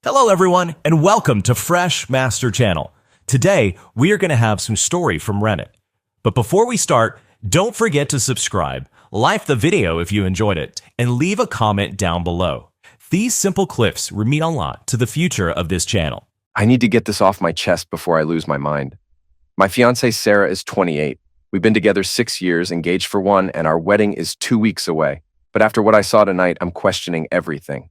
Hello everyone, and welcome to Fresh Master Channel. Today, we are going to have some story from Reddit. But before we start, don't forget to subscribe, like the video if you enjoyed it, and leave a comment down below. These simple clips will mean a lot to the future of this channel. I need to get this off my chest before I lose my mind. My fiancée Sarah is 28. We've been together 6 years, engaged for 1, and our wedding is 2 weeks away. But after what I saw tonight, I'm questioning everything.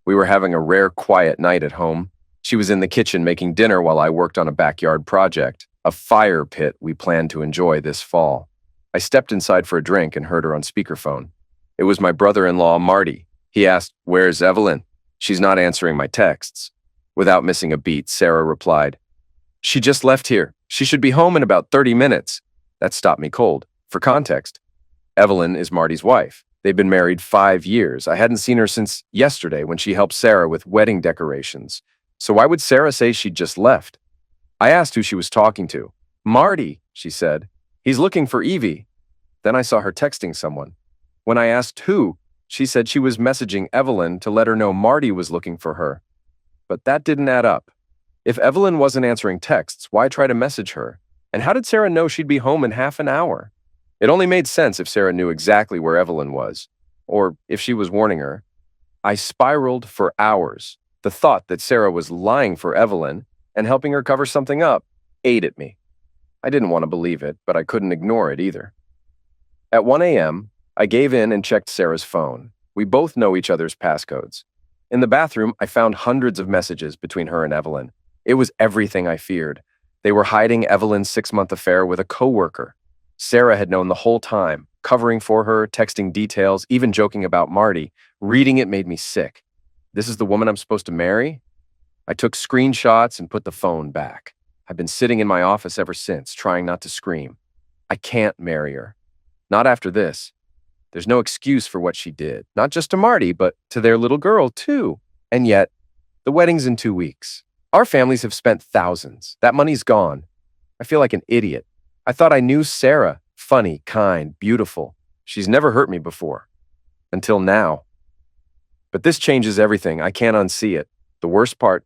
We were having a rare, quiet night at home. She was in the kitchen making dinner while I worked on a backyard project, a fire pit we planned to enjoy this fall. I stepped inside for a drink and heard her on speakerphone. It was my brother-in-law, Marty. He asked, "Where's Evelyn?" She's not answering my texts. Without missing a beat, Sarah replied, "She just left here. She should be home in about 30 minutes. That stopped me cold. For context, Evelyn is Marty's wife. They've been married 5 years. I hadn't seen her since yesterday when she helped Sarah with wedding decorations. So why would Sarah say she'd just left? I asked who she was talking to. "Marty," she said. "He's looking for Evie." Then I saw her texting someone. When I asked who, she said she was messaging Evelyn to let her know Marty was looking for her. But that didn't add up. If Evelyn wasn't answering texts, why try to message her? And how did Sarah know she'd be home in half an hour? It only made sense if Sarah knew exactly where Evelyn was, or if she was warning her. I spiraled for hours. The thought that Sarah was lying for Evelyn and helping her cover something up ate at me. I didn't want to believe it, but I couldn't ignore it either. At 1 a.m., I gave in and checked Sarah's phone. We both know each other's passcodes. In the bathroom, I found hundreds of messages between her and Evelyn. It was everything I feared. They were hiding Evelyn's 6-month affair with a coworker. Sarah had known the whole time, covering for her, texting details, even joking about Marty. Reading it made me sick. This is the woman I'm supposed to marry? I took screenshots and put the phone back. I've been sitting in my office ever since, trying not to scream. I can't marry her. Not after this. There's no excuse for what she did, not just to Marty, but to their little girl, too. And yet, the wedding's in 2 weeks. Our families have spent thousands. That money's gone. I feel like an idiot. I thought I knew Sarah. Funny, kind, beautiful. She's never hurt me before. Until now. But this changes everything. I can't unsee it. The worst part,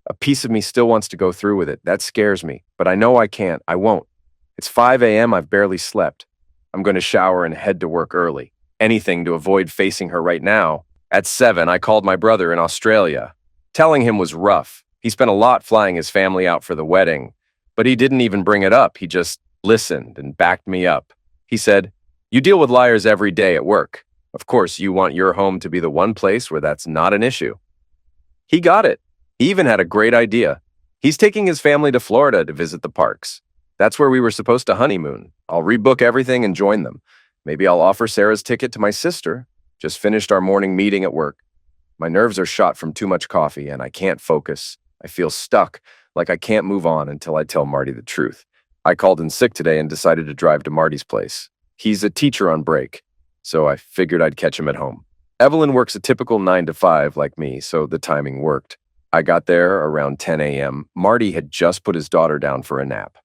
a piece of me still wants to go through with it. That scares me. But I know I can't. I won't. It's 5 a.m. I've barely slept. I'm going to shower and head to work early. Anything to avoid facing her right now. At 7, I called my brother in Australia. Telling him was rough. He spent a lot flying his family out for the wedding. But he didn't even bring it up. He just listened and backed me up. He said, "You deal with liars every day at work. Of course, you want your home to be the one place where that's not an issue." He got it. He even had a great idea. He's taking his family to Florida to visit the parks. That's where we were supposed to honeymoon. I'll rebook everything and join them. Maybe I'll offer Sarah's ticket to my sister. Just finished our morning meeting at work. My nerves are shot from too much coffee, and I can't focus. I feel stuck, like I can't move on until I tell Marty the truth. I called in sick today and decided to drive to Marty's place. He's a teacher on break, so I figured I'd catch him at home. Evelyn works a typical 9 to 5 like me, so the timing worked. I got there around 10 a.m. Marty had just put his daughter down for a nap.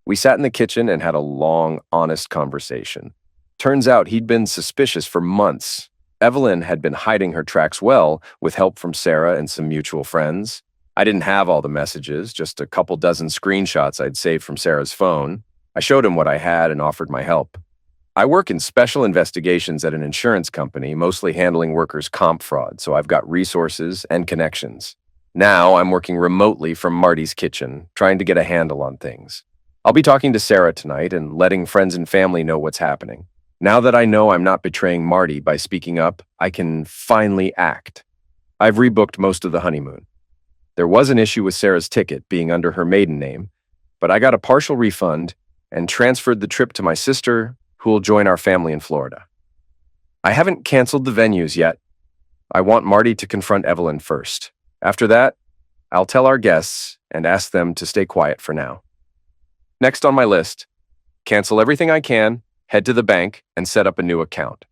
We sat in the kitchen and had a long, honest conversation. Turns out he'd been suspicious for months. Evelyn had been hiding her tracks well, with help from Sarah and some mutual friends. I didn't have all the messages, just a couple dozen screenshots I'd saved from Sarah's phone. I showed him what I had and offered my help. I work in special investigations at an insurance company, mostly handling workers' comp fraud, so I've got resources and connections. Now I'm working remotely from Marty's kitchen, trying to get a handle on things. I'll be talking to Sarah tonight and letting friends and family know what's happening. Now that I know I'm not betraying Marty by speaking up, I can finally act. I've rebooked most of the honeymoon. There was an issue with Sarah's ticket being under her maiden name, but I got a partial refund and transferred the trip to my sister, who will join our family in Florida. I haven't canceled the venues yet. I want Marty to confront Evelyn first. After that, I'll tell our guests and ask them to stay quiet for now. Next on my list, cancel everything I can, head to the bank, and set up a new account.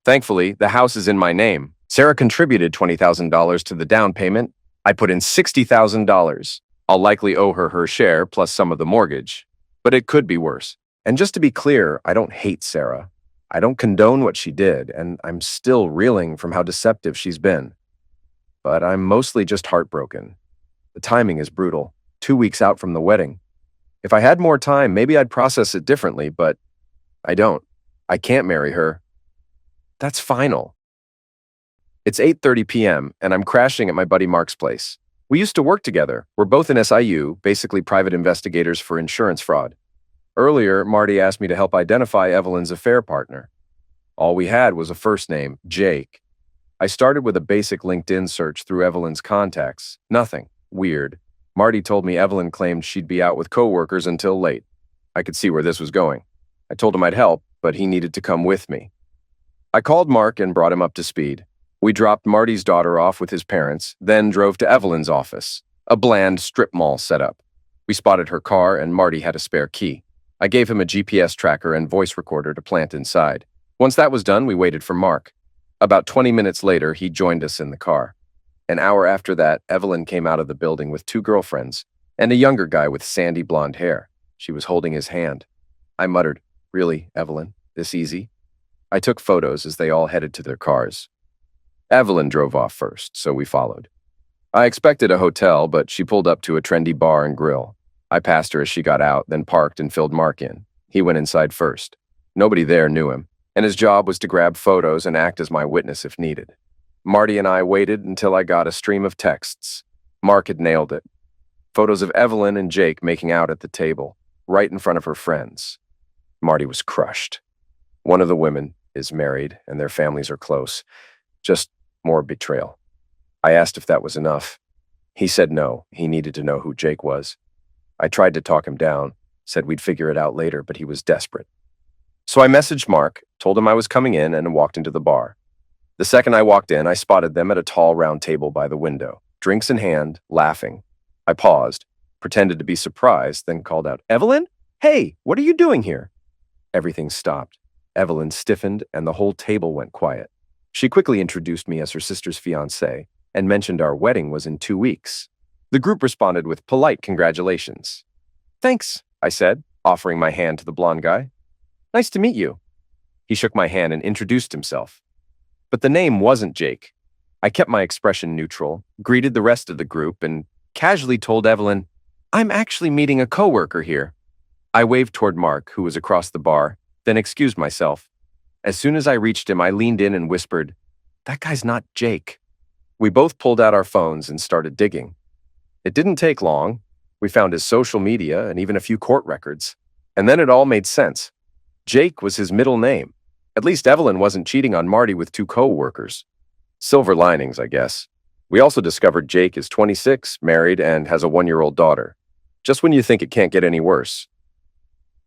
Thankfully, the house is in my name. Sarah contributed $20,000 to the down payment. I put in $60,000. I'll likely owe her share plus some of the mortgage, but it could be worse. And just to be clear, I don't hate Sarah. I don't condone what she did, and I'm still reeling from how deceptive she's been. but I'm mostly just heartbroken. The timing is brutal. 2 weeks out from the wedding. If I had more time, maybe I'd process it differently, but I don't. I can't marry her. That's final. It's 8:30 p.m., and I'm crashing at my buddy Mark's place. We used to work together. We're both in SIU, basically private investigators for insurance fraud. Earlier, Marty asked me to help identify Evelyn's affair partner. All we had was a first name, Jake. I started with a basic LinkedIn search through Evelyn's contacts. Nothing. Weird. Marty told me Evelyn claimed she'd be out with coworkers until late. I could see where this was going. I told him I'd help, but he needed to come with me. I called Mark and brought him up to speed. We dropped Marty's daughter off with his parents, then drove to Evelyn's office, a bland strip mall setup. We spotted her car, and Marty had a spare key. I gave him a GPS tracker and voice recorder to plant inside. Once that was done, we waited for Mark. About 20 minutes later, he joined us in the car. An hour after that, Evelyn came out of the building with 2 girlfriends and a younger guy with sandy blonde hair. She was holding his hand. I muttered, "Really, Evelyn? This easy?" I took photos as they all headed to their cars. Evelyn drove off first, so we followed. I expected a hotel, but she pulled up to a trendy bar and grill. I passed her as she got out, then parked and filled Mark in. He went inside first. Nobody there knew him, and his job was to grab photos and act as my witness if needed. Marty and I waited until I got a stream of texts. Mark had nailed it. Photos of Evelyn and Jake making out at the table, right in front of her friends. Marty was crushed. One of the women is married, and their families are close. Just more betrayal. I asked if that was enough. He said no, he needed to know who Jake was. I tried to talk him down, said we'd figure it out later, but he was desperate. So I messaged Mark, told him I was coming in, and walked into the bar. The second I walked in, I spotted them at a tall round table by the window, drinks in hand, laughing. I paused, pretended to be surprised, then called out, "Evelyn? Hey, what are you doing here?" Everything stopped. Evelyn stiffened, and the whole table went quiet. She quickly introduced me as her sister's fiancée and mentioned our wedding was in 2 weeks. The group responded with polite congratulations. "Thanks," I said, offering my hand to the blonde guy. "Nice to meet you." He shook my hand and introduced himself. But the name wasn't Jake. I kept my expression neutral, greeted the rest of the group, and casually told Evelyn, "I'm actually meeting a coworker here." I waved toward Mark, who was across the bar, then excused myself. As soon as I reached him, I leaned in and whispered, "That guy's not Jake." We both pulled out our phones and started digging. It didn't take long. We found his social media and even a few court records. And then it all made sense. Jake was his middle name. At least Evelyn wasn't cheating on Marty with 2 co-workers. Silver linings, I guess. We also discovered Jake is 26, married, and has a 1-year-old daughter. Just when you think it can't get any worse.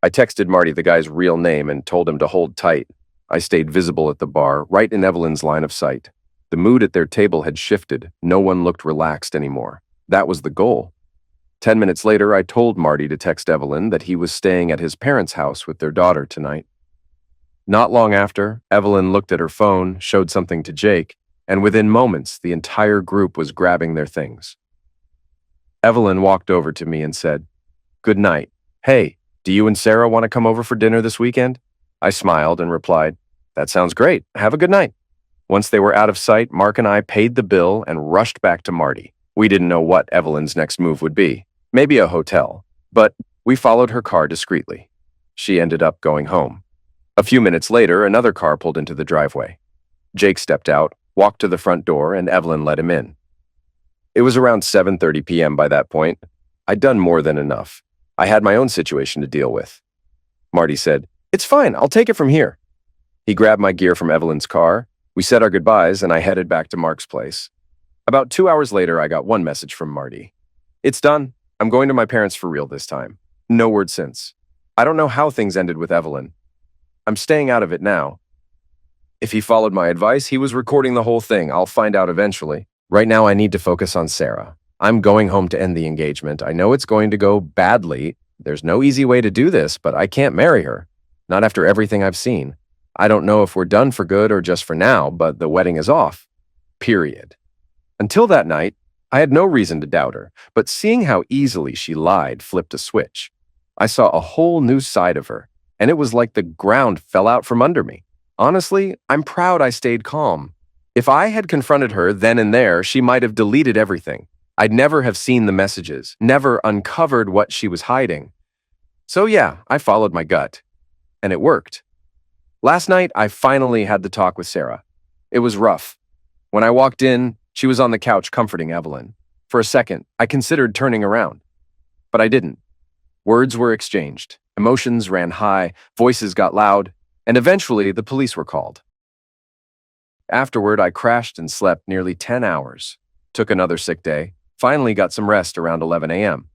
I texted Marty the guy's real name and told him to hold tight. I stayed visible at the bar, right in Evelyn's line of sight. The mood at their table had shifted. No one looked relaxed anymore. That was the goal. 10 minutes later, I told Marty to text Evelyn that he was staying at his parents' house with their daughter tonight. Not long after, Evelyn looked at her phone, showed something to Jake, and within moments, the entire group was grabbing their things. Evelyn walked over to me and said, "Good night. Hey, do you and Sarah want to come over for dinner this weekend?" I smiled and replied, "That sounds great. Have a good night." Once they were out of sight, Mark and I paid the bill and rushed back to Marty. We didn't know what Evelyn's next move would be. Maybe a hotel. But we followed her car discreetly. She ended up going home. A few minutes later, another car pulled into the driveway. Jake stepped out, walked to the front door, and Evelyn let him in. It was around 7:30 p.m. by that point. I'd done more than enough. I had my own situation to deal with. Marty said, "It's fine, I'll take it from here." He grabbed my gear from Evelyn's car. We said our goodbyes, and I headed back to Mark's place. About 2 hours later, I got one message from Marty. "It's done. I'm going to my parents for real this time. No word since. I don't know how things ended with Evelyn. I'm staying out of it now." If he followed my advice, he was recording the whole thing. I'll find out eventually. Right now, I need to focus on Sarah. I'm going home to end the engagement. I know it's going to go badly. There's no easy way to do this, but I can't marry her. Not after everything I've seen. I don't know if we're done for good or just for now, but the wedding is off. Period. Until that night, I had no reason to doubt her, but seeing how easily she lied flipped a switch. I saw a whole new side of her, and it was like the ground fell out from under me. Honestly, I'm proud I stayed calm. If I had confronted her then and there, she might have deleted everything. I'd never have seen the messages, never uncovered what she was hiding. So yeah, I followed my gut. And it worked. Last night, I finally had the talk with Sarah. It was rough. When I walked in, she was on the couch comforting Evelyn. For a second, I considered turning around. But I didn't. Words were exchanged. Emotions ran high, voices got loud, and eventually the police were called. Afterward, I crashed and slept nearly 10 hours. Took another sick day. Finally got some rest around 11 a.m.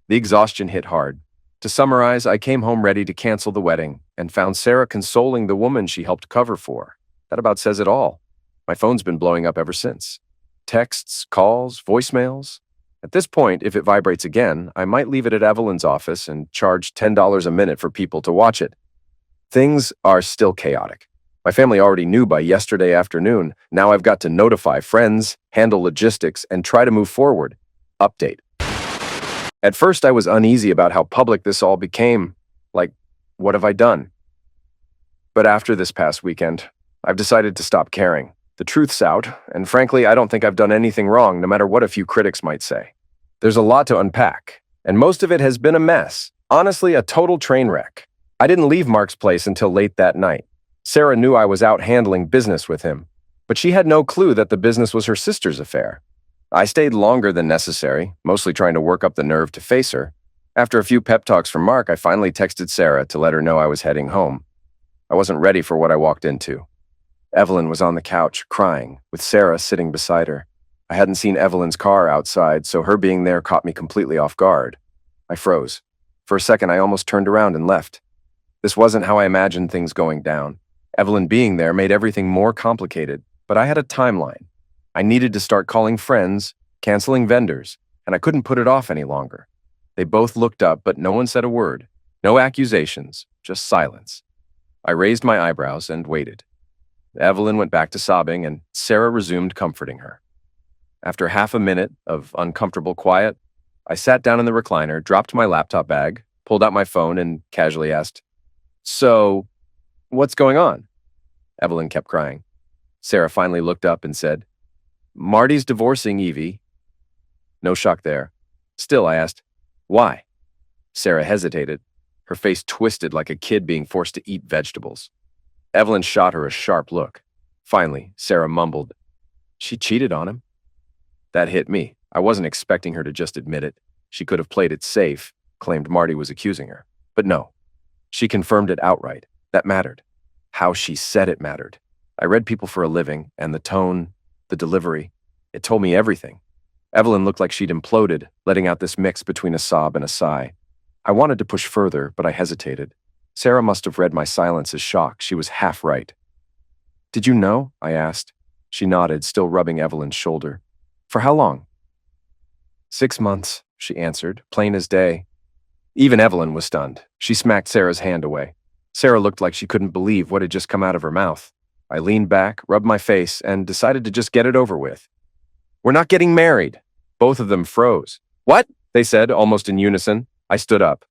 The exhaustion hit hard. To summarize, I came home ready to cancel the wedding and found Sarah consoling the woman she helped cover for. That about says it all. My phone's been blowing up ever since. Texts, calls, voicemails. At this point, if it vibrates again, I might leave it at Evelyn's office and charge $10 a minute for people to watch it. Things are still chaotic. My family already knew by yesterday afternoon. Now I've got to notify friends, handle logistics, and try to move forward. Update. At first, I was uneasy about how public this all became. Like, what have I done? But after this past weekend, I've decided to stop caring. The truth's out, and frankly, I don't think I've done anything wrong, no matter what a few critics might say. There's a lot to unpack, and most of it has been a mess. Honestly, a total train wreck. I didn't leave Mark's place until late that night. Sarah knew I was out handling business with him, but she had no clue that the business was her sister's affair. I stayed longer than necessary, mostly trying to work up the nerve to face her. After a few pep talks from Mark, I finally texted Sarah to let her know I was heading home. I wasn't ready for what I walked into. Evelyn was on the couch, crying, with Sarah sitting beside her. I hadn't seen Evelyn's car outside, so her being there caught me completely off guard. I froze. For a second, I almost turned around and left. This wasn't how I imagined things going down. Evelyn being there made everything more complicated, but I had a timeline. I needed to start calling friends, canceling vendors, and I couldn't put it off any longer. They both looked up, but no one said a word. No accusations, just silence. I raised my eyebrows and waited. Evelyn went back to sobbing, and Sarah resumed comforting her. After half a minute of uncomfortable quiet, I sat down in the recliner, dropped my laptop bag, pulled out my phone, and casually asked, "So, what's going on?" Evelyn kept crying. Sarah finally looked up and said, "Marty's divorcing Evie." No shock there. Still, I asked, "Why?" Sarah hesitated, her face twisted like a kid being forced to eat vegetables. Evelyn shot her a sharp look. Finally, Sarah mumbled, "She cheated on him." That hit me. I wasn't expecting her to just admit it. She could have played it safe, claimed Marty was accusing her. But no. She confirmed it outright. That mattered. How she said it mattered. I read people for a living, and the tone, the delivery, it told me everything. Evelyn looked like she'd imploded, letting out this mix between a sob and a sigh. I wanted to push further, but I hesitated. Sarah must have read my silence as shock. She was half right. "Did you know?" I asked. She nodded, still rubbing Evelyn's shoulder. "For how long?" 6 months, she answered, plain as day. Even Evelyn was stunned. She smacked Sarah's hand away. Sarah looked like she couldn't believe what had just come out of her mouth. I leaned back, rubbed my face, and decided to just get it over with. "We're not getting married." Both of them froze. "What?" they said, almost in unison. I stood up.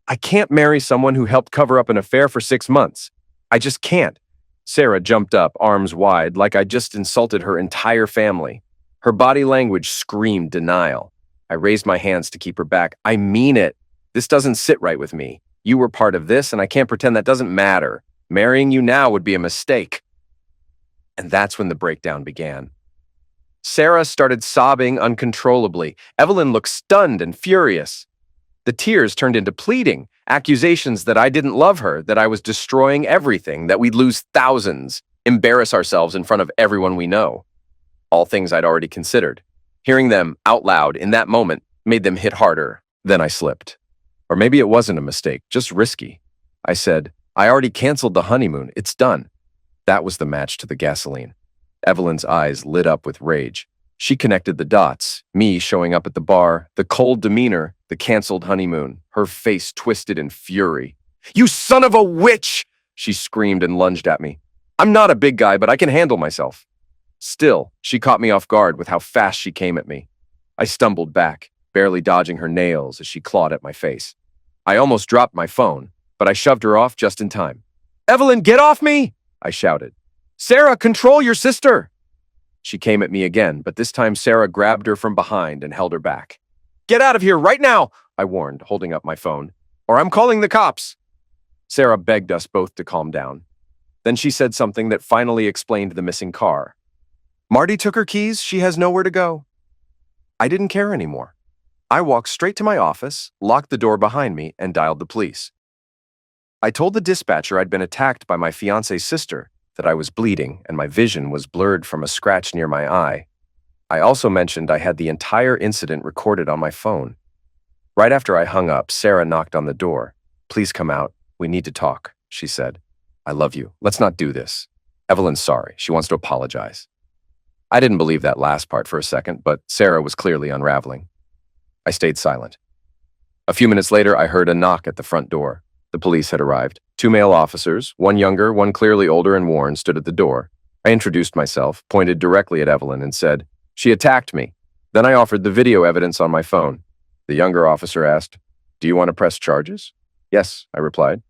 "I can't marry someone who helped cover up an affair for 6 months. I just can't." Sarah jumped up, arms wide, like I just insulted her entire family. Her body language screamed denial. I raised my hands to keep her back. "I mean it. This doesn't sit right with me. You were part of this, and I can't pretend that doesn't matter. Marrying you now would be a mistake." And that's when the breakdown began. Sarah started sobbing uncontrollably. Evelyn looked stunned and furious. The tears turned into pleading, accusations that I didn't love her, that I was destroying everything, that we'd lose thousands, embarrass ourselves in front of everyone we know. All things I'd already considered. Hearing them out loud in that moment made them hit harder. Then I slipped. Or maybe it wasn't a mistake, just risky. I said, "I already canceled the honeymoon. It's done." That was the match to the gasoline. Evelyn's eyes lit up with rage. She connected the dots, me showing up at the bar, the cold demeanor, the canceled honeymoon, her face twisted in fury. "You son of a witch!" she screamed and lunged at me. I'm not a big guy, but I can handle myself. Still, she caught me off guard with how fast she came at me. I stumbled back, barely dodging her nails as she clawed at my face. I almost dropped my phone, but I shoved her off just in time. "Evelyn, get off me!" I shouted. "Sarah, control your sister!" She came at me again, but this time Sarah grabbed her from behind and held her back. "Get out of here right now," I warned, holding up my phone, "or I'm calling the cops." Sarah begged us both to calm down. Then she said something that finally explained the missing car. "Marty took her keys. She has nowhere to go." I didn't care anymore. I walked straight to my office, locked the door behind me, and dialed the police. I told the dispatcher I'd been attacked by my fiancée's sister, that I was bleeding and my vision was blurred from a scratch near my eye. I also mentioned I had the entire incident recorded on my phone. Right after I hung up, Sarah knocked on the door. "Please come out. We need to talk," she said. "I love you. Let's not do this. Evelyn's sorry. She wants to apologize." I didn't believe that last part for a second, but Sarah was clearly unraveling. I stayed silent. A few minutes later, I heard a knock at the front door. The police had arrived. 2 male officers, one younger, one clearly older and worn, stood at the door. I introduced myself, pointed directly at Evelyn, and said, "She attacked me." Then I offered the video evidence on my phone. The younger officer asked, "Do you want to press charges?" "Yes," I replied.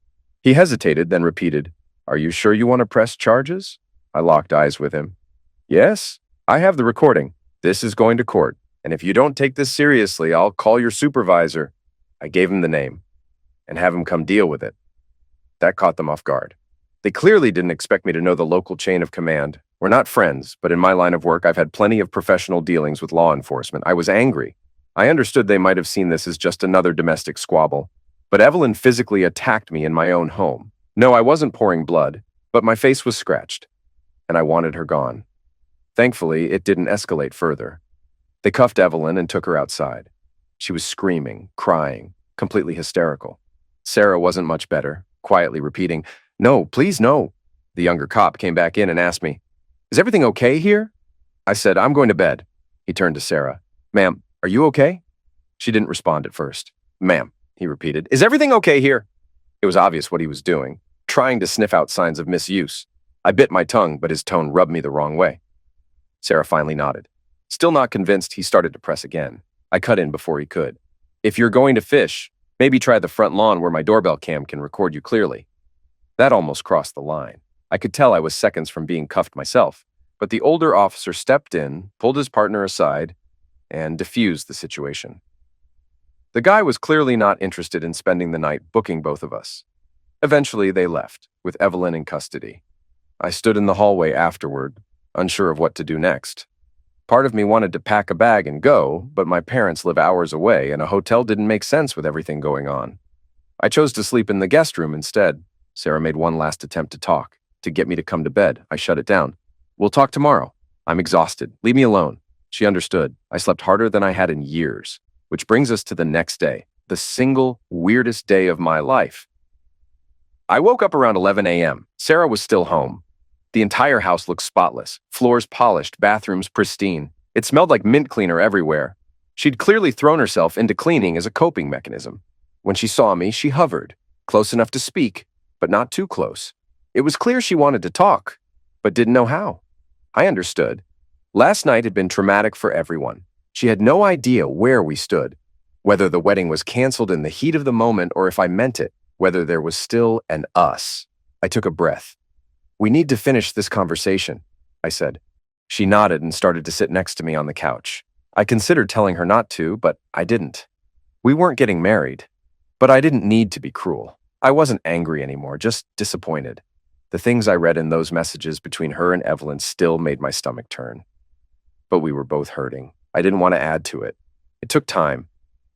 He hesitated, then repeated, "Are you sure you want to press charges?" I locked eyes with him. "Yes, I have the recording. This is going to court, and if you don't take this seriously, I'll call your supervisor." I gave him the name and have him come deal with it. That caught them off guard. They clearly didn't expect me to know the local chain of command. We're not friends, but in my line of work, I've had plenty of professional dealings with law enforcement. I was angry. I understood they might have seen this as just another domestic squabble, but Evelyn physically attacked me in my own home. No, I wasn't pouring blood, but my face was scratched, and I wanted her gone. Thankfully, it didn't escalate further. They cuffed Evelyn and took her outside. She was screaming, crying, completely hysterical. Sarah wasn't much better, quietly repeating, "No, please no." The younger cop came back in and asked me, "Is everything okay here?" I said, "I'm going to bed." He turned to Sarah. "Ma'am, are you okay?" She didn't respond at first. "Ma'am," he repeated, "is everything okay here?" It was obvious what he was doing, trying to sniff out signs of misuse. I bit my tongue, but his tone rubbed me the wrong way. Sarah finally nodded. Still not convinced, he started to press again. I cut in before he could. "If you're going to fish, maybe try the front lawn where my doorbell cam can record you clearly." That almost crossed the line. I could tell I was seconds from being cuffed myself, but the older officer stepped in, pulled his partner aside, and diffused the situation. The guy was clearly not interested in spending the night booking both of us. Eventually, they left, with Evelyn in custody. I stood in the hallway afterward, unsure of what to do next. Part of me wanted to pack a bag and go, but my parents live hours away, and a hotel didn't make sense with everything going on. I chose to sleep in the guest room instead. Sarah made one last attempt to talk, to get me to come to bed. I shut it down. "We'll talk tomorrow. I'm exhausted. Leave me alone." She understood. I slept harder than I had in years, which brings us to the next day, the single weirdest day of my life. I woke up around 11 a.m. Sarah was still home. The entire house looked spotless, floors polished, bathrooms pristine. It smelled like mint cleaner everywhere. She'd clearly thrown herself into cleaning as a coping mechanism. When she saw me, she hovered, close enough to speak, but not too close. It was clear she wanted to talk, but didn't know how. I understood. Last night had been traumatic for everyone. She had no idea where we stood, whether the wedding was canceled in the heat of the moment or if I meant it, whether there was still an us. I took a breath. "We need to finish this conversation," I said. She nodded and started to sit next to me on the couch. I considered telling her not to, but I didn't. We weren't getting married, but I didn't need to be cruel. I wasn't angry anymore, just disappointed. The things I read in those messages between her and Evelyn still made my stomach turn. But we were both hurting. I didn't want to add to it. It took time,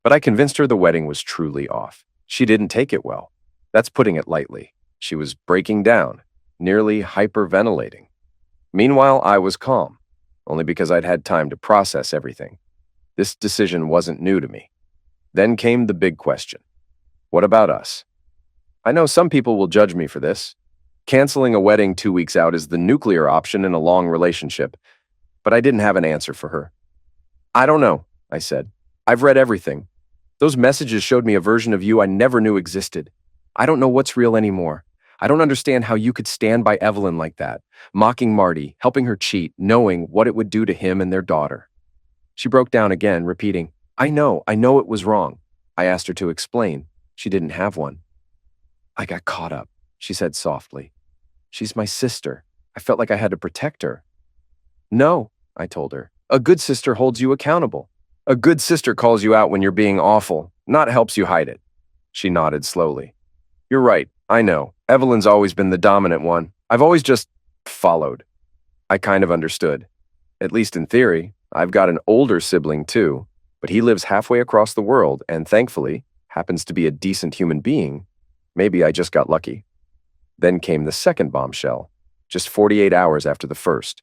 but I convinced her the wedding was truly off. She didn't take it well. That's putting it lightly. She was breaking down, nearly hyperventilating. Meanwhile, I was calm, only because I'd had time to process everything. This decision wasn't new to me. Then came the big question. What about us? I know some people will judge me for this. Canceling a wedding 2 weeks out is the nuclear option in a long relationship, but I didn't have an answer for her. "I don't know," I said. "I've read everything. Those messages showed me a version of you I never knew existed. I don't know what's real anymore. I don't understand how you could stand by Evelyn like that, mocking Marty, helping her cheat, knowing what it would do to him and their daughter." She broke down again, repeating, I know it was wrong." I asked her to explain. She didn't have one. "I got caught up," she said softly. "She's my sister. I felt like I had to protect her." "No, I told her. A good sister holds you accountable. A good sister calls you out when you're being awful, not helps you hide it. She nodded slowly. You're right, I know. Evelyn's always been the dominant one. I've always just followed. I kind of understood. At least in theory. I've got an older sibling too, but he lives halfway across the world and thankfully happens to be a decent human being. Maybe I just got lucky. Then came the second bombshell, just 48 hours after the first.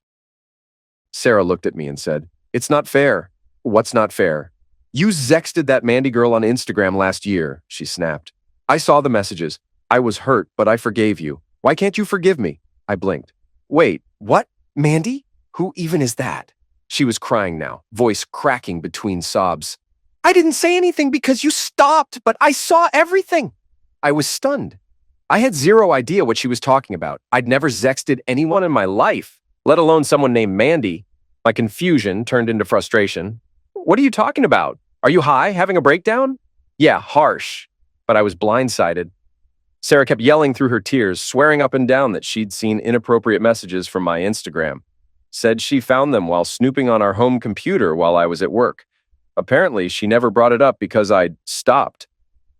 Sarah looked at me and said, It's not fair. What's not fair? You sexted that Mandy girl on Instagram last year, she snapped. I saw the messages. I was hurt, but I forgave you. Why can't you forgive me? I blinked. Wait, what? Mandy? Who even is that? She was crying now, voice cracking between sobs. I didn't say anything because you stopped, but I saw everything. I was stunned. I had zero idea what she was talking about. I'd never sexted anyone in my life, let alone someone named Mandy. My confusion turned into frustration. What are you talking about? Are you high, having a breakdown? Yeah, harsh. But I was blindsided. Sarah kept yelling through her tears, swearing up and down that she'd seen inappropriate messages from my Instagram. Said she found them while snooping on our home computer while I was at work. Apparently, she never brought it up because I'd stopped.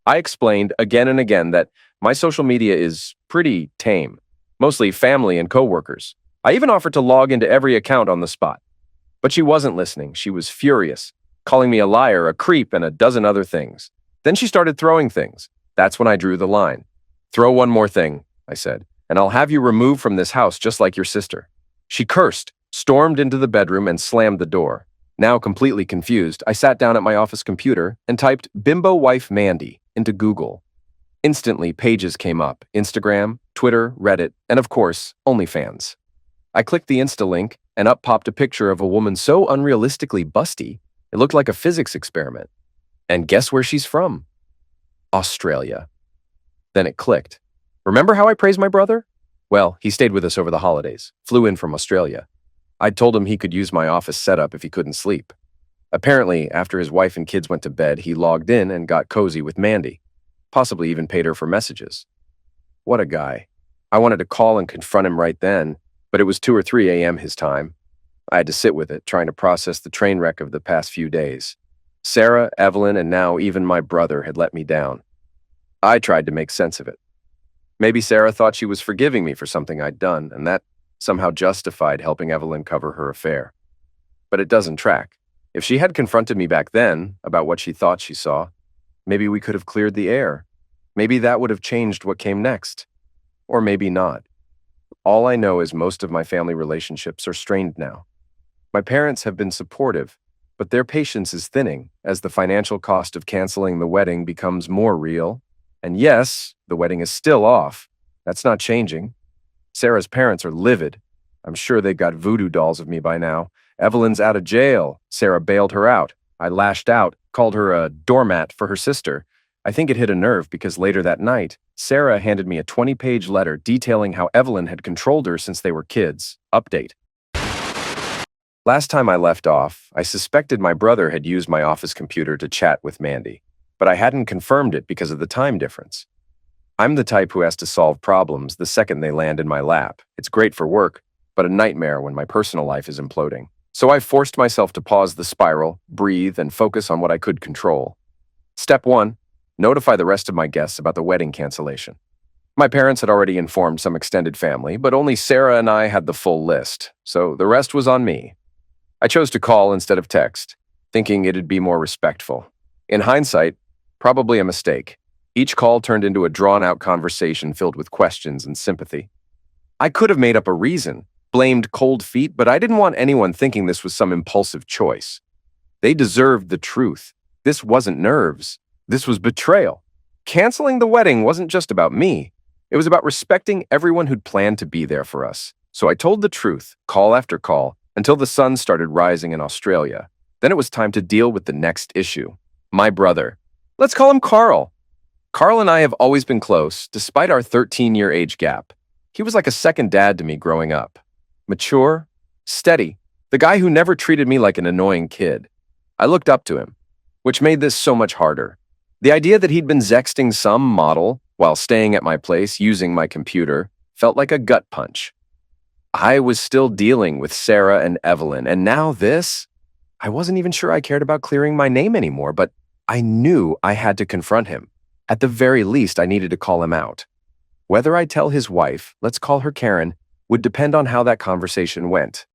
I explained again and again that my social media is pretty tame, mostly family and coworkers. I even offered to log into every account on the spot. But she wasn't listening. She was furious, calling me a liar, a creep, and a dozen other things. Then she started throwing things. That's when I drew the line. Throw one more thing, I said, and I'll have you removed from this house just like your sister. She cursed, stormed into the bedroom, and slammed the door. Now completely confused, I sat down at my office computer and typed "bimbo wife Mandy" into Google. Instantly, pages came up: Instagram, Twitter, Reddit, and of course, OnlyFans. I clicked the Insta link, and up popped a picture of a woman so unrealistically busty, it looked like a physics experiment. And guess where she's from? Australia. Then it clicked. Remember how I praised my brother? Well, he stayed with us over the holidays, flew in from Australia. I'd told him he could use my office setup if he couldn't sleep. Apparently, after his wife and kids went to bed, he logged in and got cozy with Mandy. Possibly even paid her for messages. What a guy. I wanted to call and confront him right then, but it was 2 or 3 a.m. his time. I had to sit with it, trying to process the train wreck of the past few days. Sarah, Evelyn, and now even my brother had let me down. I tried to make sense of it. Maybe Sarah thought she was forgiving me for something I'd done, and that somehow justified helping Evelyn cover her affair. But it doesn't track. If she had confronted me back then about what she thought she saw, maybe we could have cleared the air. Maybe that would have changed what came next. Or maybe not. All I know is most of my family relationships are strained now. My parents have been supportive, but their patience is thinning as the financial cost of canceling the wedding becomes more real. And yes, the wedding is still off. That's not changing. Sarah's parents are livid. I'm sure they've got voodoo dolls of me by now. Evelyn's out of jail. Sarah bailed her out. I lashed out, called her a doormat for her sister. I think it hit a nerve because later that night, Sarah handed me a 20-page letter detailing how Evelyn had controlled her since they were kids. Update. Last time I left off, I suspected my brother had used my office computer to chat with Mandy, but I hadn't confirmed it because of the time difference. I'm the type who has to solve problems the second they land in my lap. It's great for work, but a nightmare when my personal life is imploding. So I forced myself to pause the spiral, breathe, and focus on what I could control. Step 1. Notify the rest of my guests about the wedding cancellation. My parents had already informed some extended family, but only Sarah and I had the full list, so the rest was on me. I chose to call instead of text, thinking it'd be more respectful. In hindsight, probably a mistake. Each call turned into a drawn-out conversation filled with questions and sympathy. I could have made up a reason, blamed cold feet, but I didn't want anyone thinking this was some impulsive choice. They deserved the truth. This wasn't nerves. This was betrayal. Canceling the wedding wasn't just about me. It was about respecting everyone who'd planned to be there for us. So I told the truth, call after call, until the sun started rising in Australia. Then it was time to deal with the next issue. My brother. Let's call him Carl. Carl and I have always been close, despite our 13-year age gap. He was like a second dad to me growing up. Mature, steady, the guy who never treated me like an annoying kid. I looked up to him, which made this so much harder. The idea that he'd been sexting some model while staying at my place using my computer felt like a gut punch. I was still dealing with Sarah and Evelyn, and now this? I wasn't even sure I cared about clearing my name anymore, but I knew I had to confront him. At the very least, I needed to call him out. Whether I tell his wife, let's call her Karen, would depend on how that conversation went.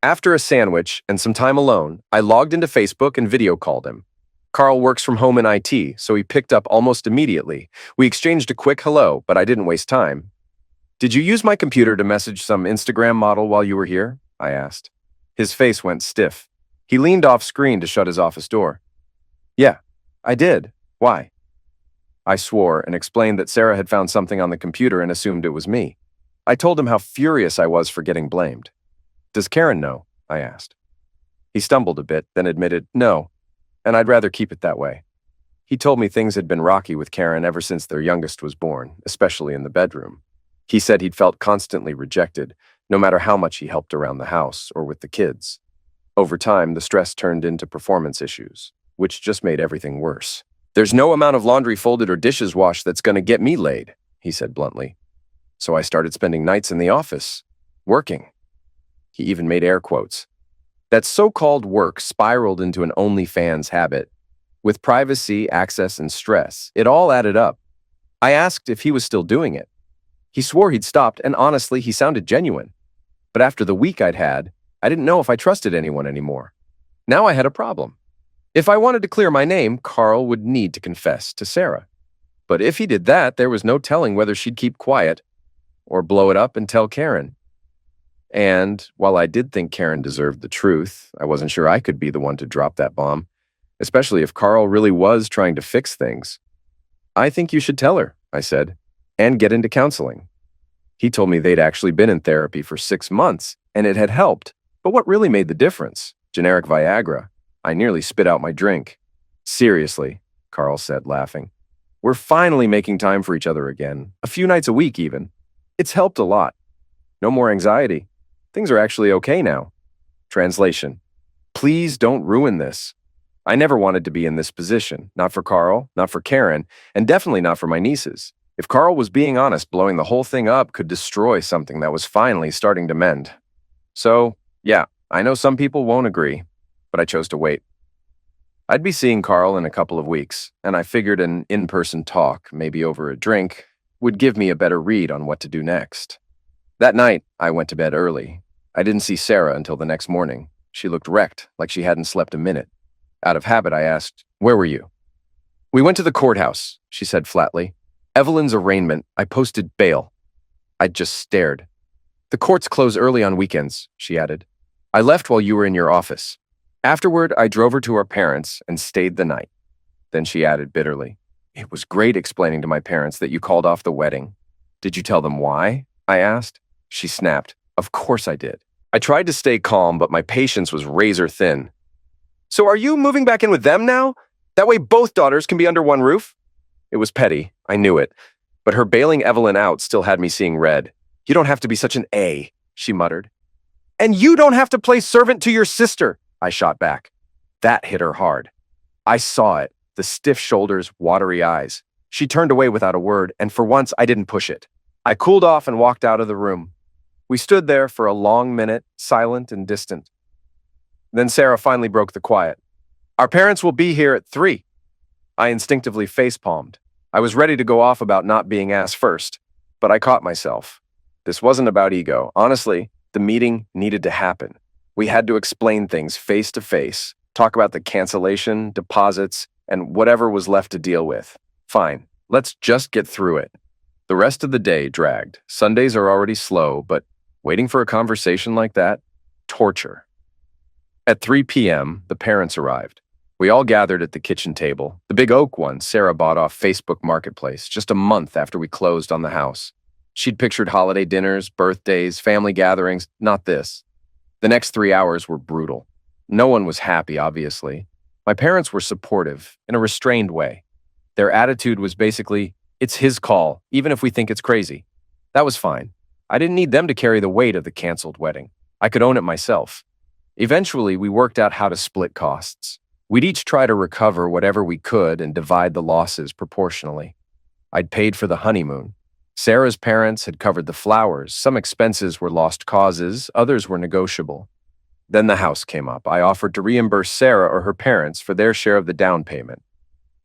After a sandwich and some time alone, I logged into Facebook and video called him. Carl works from home in IT, so he picked up almost immediately. We exchanged a quick hello, but I didn't waste time. "Did you use my computer to message some Instagram model while you were here?" I asked. His face went stiff. He leaned off screen to shut his office door. "Yeah, I did. Why?" I swore and explained that Sarah had found something on the computer and assumed it was me. I told him how furious I was for getting blamed. "Does Karen know?" I asked. He stumbled a bit, then admitted, "No, and I'd rather keep it that way." He told me things had been rocky with Karen ever since their youngest was born, especially in the bedroom. He said he'd felt constantly rejected, no matter how much he helped around the house or with the kids. Over time, the stress turned into performance issues, which just made everything worse. "There's no amount of laundry folded or dishes washed that's going to get me laid," he said bluntly. So I started spending nights in the office, working. He even made air quotes. That so-called work spiraled into an OnlyFans habit. With privacy, access, and stress, it all added up. I asked if he was still doing it. He swore he'd stopped, and honestly, he sounded genuine. But after the week I'd had, I didn't know if I trusted anyone anymore. Now I had a problem. If I wanted to clear my name, Carl would need to confess to Sarah. But if he did that, there was no telling whether she'd keep quiet or blow it up and tell Karen. And while I did think Karen deserved the truth, I wasn't sure I could be the one to drop that bomb, especially if Carl really was trying to fix things. "I think you should tell her," I said, "and get into counseling." He told me they'd actually been in therapy for 6 months, and it had helped. But what really made the difference? Generic Viagra. I nearly spit out my drink. "Seriously," Carl said, laughing. "We're finally making time for each other again, a few nights a week even. It's helped a lot. No more anxiety. Things are actually okay now." Translation: please don't ruin this. I never wanted to be in this position, not for Carl, not for Karen, and definitely not for my nieces. If Carl was being honest, blowing the whole thing up could destroy something that was finally starting to mend. So, yeah, I know some people won't agree, but I chose to wait. I'd be seeing Carl in a couple of weeks, and I figured an in-person talk, maybe over a drink, would give me a better read on what to do next. That night, I went to bed early. I didn't see Sarah until the next morning. She looked wrecked, like she hadn't slept a minute. Out of habit, I asked, "Where were you?" "We went to the courthouse," she said flatly. "Evelyn's arraignment. I posted bail." I just stared. "The courts close early on weekends," she added. "I left while you were in your office. Afterward, I drove her to our parents and stayed the night." Then she added bitterly, "It was great explaining to my parents that you called off the wedding." "Did you tell them why?" I asked. She snapped, "Of course I did." I tried to stay calm, but my patience was razor thin. "So are you moving back in with them now? That way both daughters can be under one roof?" It was petty, I knew it, but her bailing Evelyn out still had me seeing red. "You don't have to be such an A," she muttered. "And you don't have to play servant to your sister," I shot back. That hit her hard. I saw it, the stiff shoulders, watery eyes. She turned away without a word, and for once I didn't push it. I cooled off and walked out of the room. We stood there for a long minute, silent and distant. Then Sarah finally broke the quiet. "Our parents will be here at 3. I instinctively face-palmed. I was ready to go off about not being asked first, but I caught myself. This wasn't about ego. Honestly, the meeting needed to happen. We had to explain things face to face, talk about the cancellation, deposits, and whatever was left to deal with. Fine, let's just get through it. The rest of the day dragged. Sundays are already slow, but waiting for a conversation like that? Torture. At 3 p.m., the parents arrived. We all gathered at the kitchen table, the big oak one Sarah bought off Facebook Marketplace just a month after we closed on the house. She'd pictured holiday dinners, birthdays, family gatherings, not this. The next 3 hours were brutal. No one was happy, obviously. My parents were supportive, in a restrained way. Their attitude was basically, it's his call, even if we think it's crazy. That was fine. I didn't need them to carry the weight of the canceled wedding. I could own it myself. Eventually, we worked out how to split costs. We'd each try to recover whatever we could and divide the losses proportionally. I'd paid for the honeymoon. Sarah's parents had covered the flowers. Some expenses were lost causes, others were negotiable. Then the house came up. I offered to reimburse Sarah or her parents for their share of the down payment.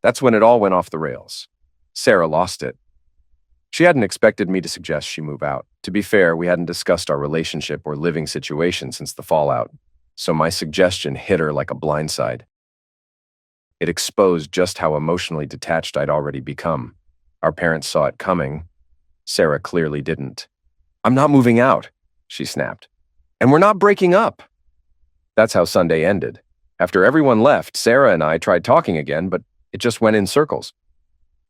That's when it all went off the rails. Sarah lost it. She hadn't expected me to suggest she move out. To be fair, we hadn't discussed our relationship or living situation since the fallout, so my suggestion hit her like a blindside. It exposed just how emotionally detached I'd already become. Our parents saw it coming. Sarah clearly didn't. "I'm not moving out," she snapped. "And we're not breaking up." That's how Sunday ended. After everyone left, Sarah and I tried talking again, but it just went in circles.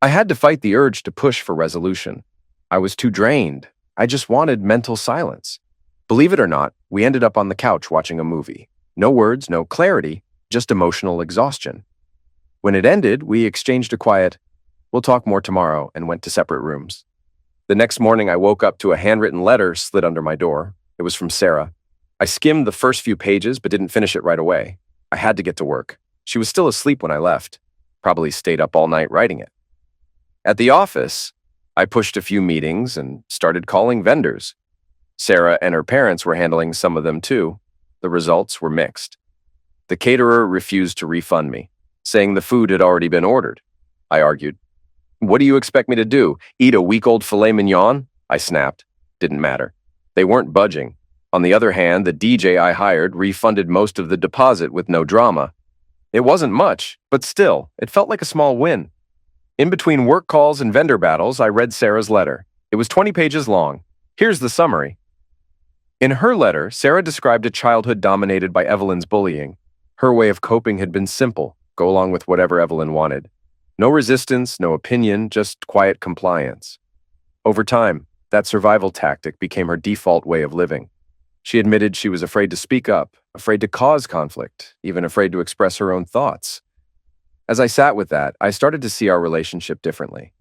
I had to fight the urge to push for resolution. I was too drained. I just wanted mental silence. Believe it or not, we ended up on the couch watching a movie. No words, no clarity, just emotional exhaustion. When it ended, we exchanged a quiet, "We'll talk more tomorrow," and went to separate rooms. The next morning, I woke up to a handwritten letter slid under my door. It was from Sarah. I skimmed the first few pages, but didn't finish it right away. I had to get to work. She was still asleep when I left. Probably stayed up all night writing it. At the office, I pushed a few meetings and started calling vendors. Sarah and her parents were handling some of them too. The results were mixed. The caterer refused to refund me, saying the food had already been ordered. I argued. "What do you expect me to do? Eat a week-old filet mignon?" I snapped. Didn't matter. They weren't budging. On the other hand, the DJ I hired refunded most of the deposit with no drama. It wasn't much, but still, it felt like a small win. In between work calls and vendor battles, I read Sarah's letter. It was 20 pages long. Here's the summary. In her letter, Sarah described a childhood dominated by Evelyn's bullying. Her way of coping had been simple: go along with whatever Evelyn wanted. No resistance, no opinion, just quiet compliance. Over time, that survival tactic became her default way of living. She admitted she was afraid to speak up, afraid to cause conflict, even afraid to express her own thoughts. As I sat with that, I started to see our relationship differently.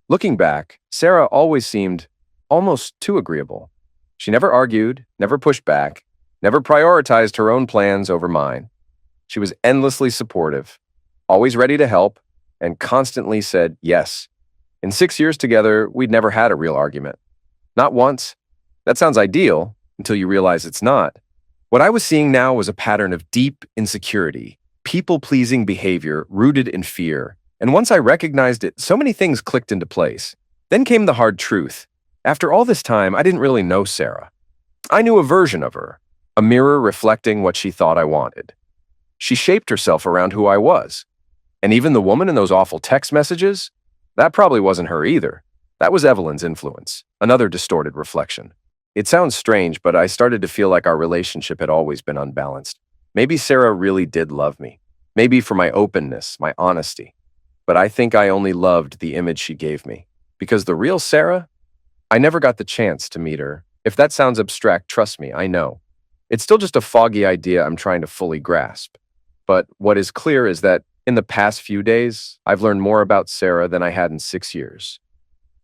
Looking back, Sarah always seemed almost too agreeable. She never argued, never pushed back, never prioritized her own plans over mine. She was endlessly supportive, always ready to help, and constantly said yes. In 6 years together, we'd never had a real argument. Not once. That sounds ideal until you realize it's not. What I was seeing now was a pattern of deep insecurity, people-pleasing behavior rooted in fear. And once I recognized it, so many things clicked into place. Then came the hard truth. After all this time, I didn't really know Sarah. I knew a version of her, a mirror reflecting what she thought I wanted. She shaped herself around who I was. And even the woman in those awful text messages, that probably wasn't her either. That was Evelyn's influence, another distorted reflection. It sounds strange, but I started to feel like our relationship had always been unbalanced. Maybe Sarah really did love me. Maybe for my openness, my honesty. But I think I only loved the image she gave me. Because the real Sarah, I never got the chance to meet her. If that sounds abstract, trust me, I know. It's still just a foggy idea I'm trying to fully grasp. But what is clear is that in the past few days, I've learned more about Sarah than I had in 6 years.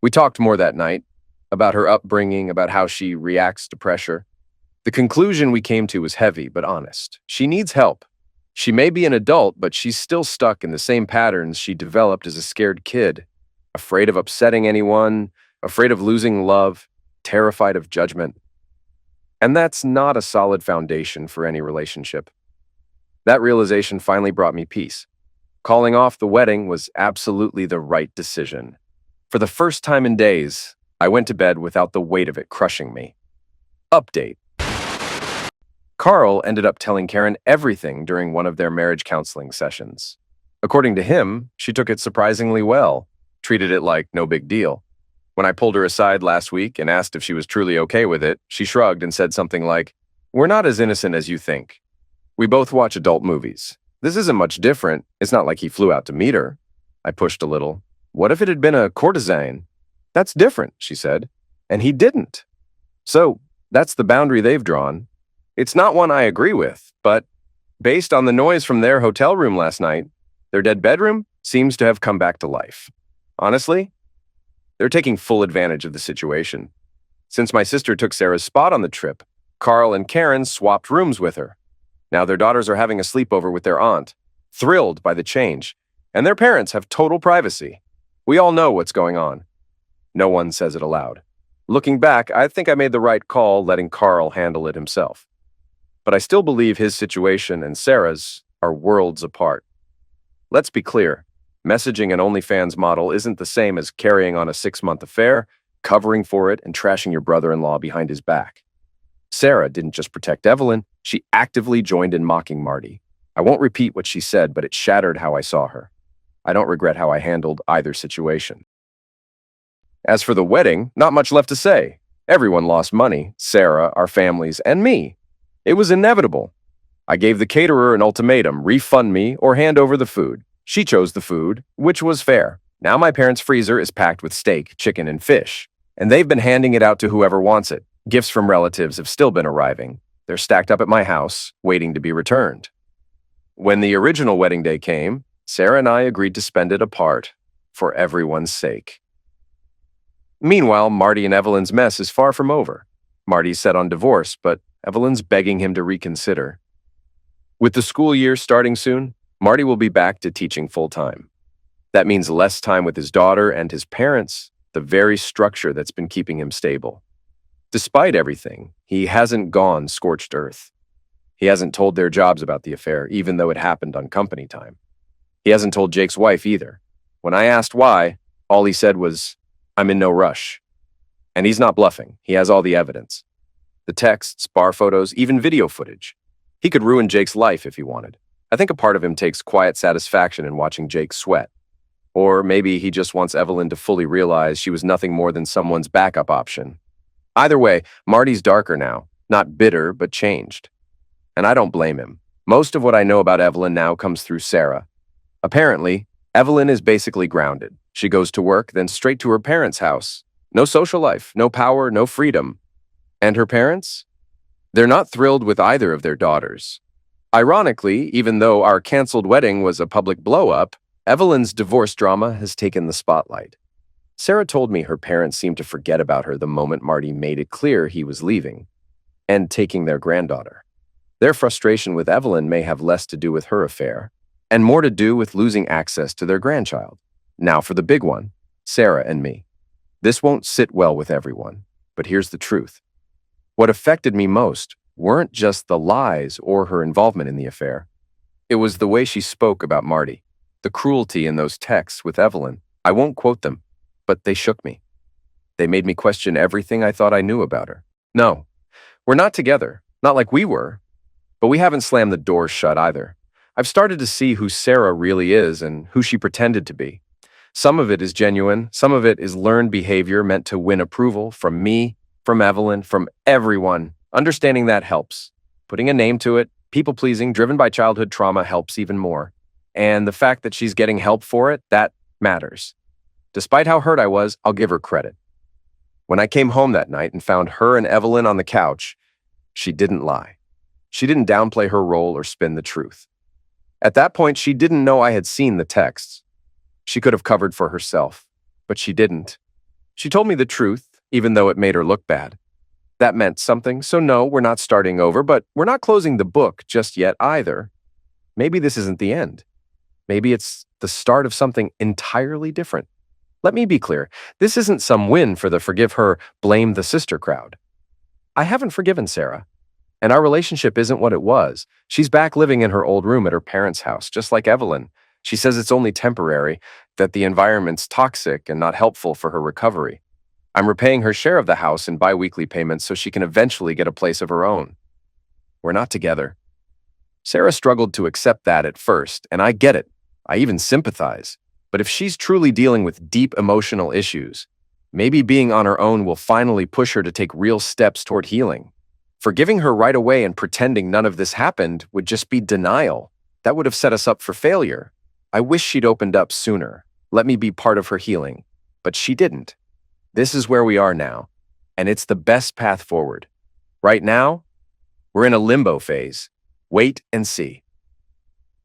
We talked more that night, about her upbringing, about how she reacts to pressure. The conclusion we came to was heavy but honest. She needs help. She may be an adult, but she's still stuck in the same patterns she developed as a scared kid. Afraid of upsetting anyone, afraid of losing love, terrified of judgment. And that's not a solid foundation for any relationship. That realization finally brought me peace. Calling off the wedding was absolutely the right decision. For the first time in days, I went to bed without the weight of it crushing me. Update. Carl ended up telling Karen everything during one of their marriage counseling sessions. According to him, she took it surprisingly well, treated it like no big deal. When I pulled her aside last week and asked if she was truly okay with it, she shrugged and said something like, "We're not as innocent as you think. We both watch adult movies. This isn't much different. It's not like he flew out to meet her." I pushed a little. "What if it had been a courtesan?" "That's different," she said. "And he didn't." So, that's the boundary they've drawn. It's not one I agree with, but based on the noise from their hotel room last night, their dead bedroom seems to have come back to life. Honestly, they're taking full advantage of the situation. Since my sister took Sarah's spot on the trip, Carl and Karen swapped rooms with her. Now their daughters are having a sleepover with their aunt, thrilled by the change, and their parents have total privacy. We all know what's going on. No one says it aloud. Looking back, I think I made the right call letting Carl handle it himself. But I still believe his situation and Sarah's are worlds apart. Let's be clear, messaging an OnlyFans model isn't the same as carrying on a 6-month affair, covering for it, and trashing your brother-in-law behind his back. Sarah didn't just protect Evelyn, she actively joined in mocking Marty. I won't repeat what she said, but it shattered how I saw her. I don't regret how I handled either situation. As for the wedding, not much left to say. Everyone lost money, Sarah, our families, and me. It was inevitable. I gave the caterer an ultimatum, refund me or hand over the food. She chose the food, which was fair. Now my parents' freezer is packed with steak, chicken, and fish, and they've been handing it out to whoever wants it. Gifts from relatives have still been arriving. They're stacked up at my house, waiting to be returned. When the original wedding day came, Sarah and I agreed to spend it apart, for everyone's sake. Meanwhile, Marty and Evelyn's mess is far from over. Marty's set on divorce, but Evelyn's begging him to reconsider. With the school year starting soon, Marty will be back to teaching full-time. That means less time with his daughter and his parents, the very structure that's been keeping him stable. Despite everything, he hasn't gone scorched earth. He hasn't told their jobs about the affair, even though it happened on company time. He hasn't told Jake's wife either. When I asked why, all he said was, "I'm in no rush." And he's not bluffing. He has all the evidence. The texts, bar photos, even video footage. He could ruin Jake's life if he wanted. I think a part of him takes quiet satisfaction in watching Jake sweat. Or maybe he just wants Evelyn to fully realize she was nothing more than someone's backup option. Either way, Marty's darker now. Not bitter, but changed. And I don't blame him. Most of what I know about Evelyn now comes through Sarah. Apparently, Evelyn is basically grounded. She goes to work, then straight to her parents' house. No social life, no power, no freedom. And her parents? They're not thrilled with either of their daughters. Ironically, even though our canceled wedding was a public blow-up, Evelyn's divorce drama has taken the spotlight. Sarah told me her parents seemed to forget about her the moment Marty made it clear he was leaving and taking their granddaughter. Their frustration with Evelyn may have less to do with her affair and more to do with losing access to their grandchild. Now for the big one, Sarah and me. This won't sit well with everyone, but here's the truth. What affected me most weren't just the lies or her involvement in the affair. It was the way she spoke about Marty, the cruelty in those texts with Evelyn. I won't quote them, but they shook me. They made me question everything I thought I knew about her. No, we're not together, not like we were, but we haven't slammed the doors shut either. I've started to see who Sarah really is and who she pretended to be. Some of it is genuine, some of it is learned behavior meant to win approval from me, from Evelyn, from everyone. Understanding that helps. Putting a name to it, people-pleasing, driven by childhood trauma helps even more. And the fact that she's getting help for it, that matters. Despite how hurt I was, I'll give her credit. When I came home that night and found her and Evelyn on the couch, she didn't lie. She didn't downplay her role or spin the truth. At that point, she didn't know I had seen the texts. She could have covered for herself, but she didn't. She told me the truth, even though it made her look bad. That meant something, so no, we're not starting over, but we're not closing the book just yet either. Maybe this isn't the end. Maybe it's the start of something entirely different. Let me be clear, this isn't some win for the forgive her, blame the sister crowd. I haven't forgiven Sarah, and our relationship isn't what it was. She's back living in her old room at her parents' house, just like Evelyn. She says it's only temporary, that the environment's toxic and not helpful for her recovery. I'm repaying her share of the house in bi-weekly payments so she can eventually get a place of her own. We're not together. Sarah struggled to accept that at first, and I get it. I even sympathize. But if she's truly dealing with deep emotional issues, maybe being on her own will finally push her to take real steps toward healing. Forgiving her right away and pretending none of this happened would just be denial. That would have set us up for failure. I wish she'd opened up sooner, let me be part of her healing, but she didn't. This is where we are now, and it's the best path forward. Right now, we're in a limbo phase. Wait and see.